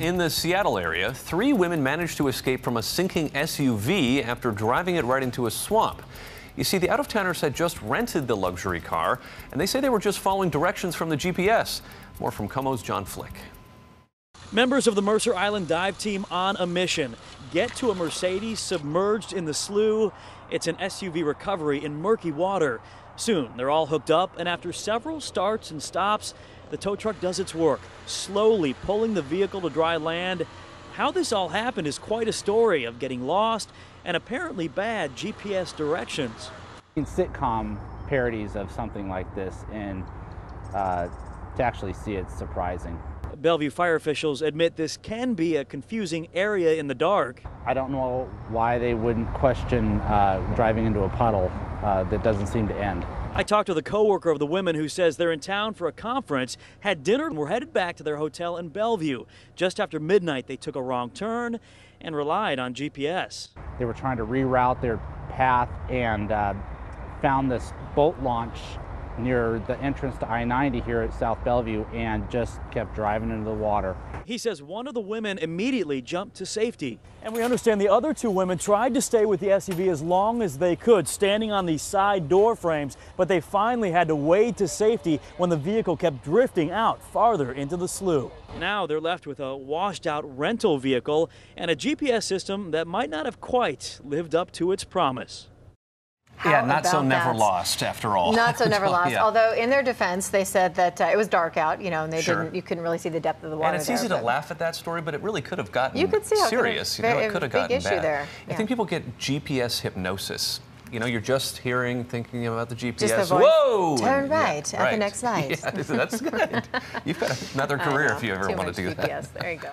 In the Seattle area, 3 women managed to escape from a sinking SUV after driving it right into a swamp. You see, the out-of-towners had just rented the luxury car, and they say they were just following directions from the GPS. More from KOMO's John Flick. Members of the Mercer Island dive team on a mission. Get to a Mercedes submerged in the slough. It's an SUV recovery in murky water. Soon, they're all hooked up, and after several starts and stops, the tow truck does its work, slowly pulling the vehicle to dry land. How this all happened is quite a story of getting lost and apparently bad GPS directions. Sitcom parodies of something like this, and to actually see it's surprising. Bellevue fire officials admit this can be a confusing area in the dark. I don't know why they wouldn't question driving into a puddle that doesn't seem to end. I talked to the co-worker of the women who says they're in town for a conference, had dinner, and were headed back to their hotel in Bellevue. Just after midnight, they took a wrong turn and relied on GPS. They were trying to reroute their path and found this boat launch near the entrance to I-90 here at South Bellevue and just kept driving into the water. He says one of the women immediately jumped to safety. And we understand the other 2 women tried to stay with the SUV as long as they could, standing on these side door frames, but they finally had to wade to safety when the vehicle kept drifting out farther into the slough. Now they're left with a washed out rental vehicle and a GPS system that might not have quite lived up to its promise. Yeah, not so never lost after all. Not so never lost. Yeah. Although in their defense, they said that it was dark out, and they Sure. you couldn't really see the depth of the water. And it's easy to laugh at that story, but it really could have gotten serious. It could have gotten issue bad. there. Yeah. I think people get GPS hypnosis. You're just thinking about the GPS. Just the voice. Whoa! Turn right at right. the next light. Yeah, that's good. You've got another career if you ever want to do that. GPS. There you go.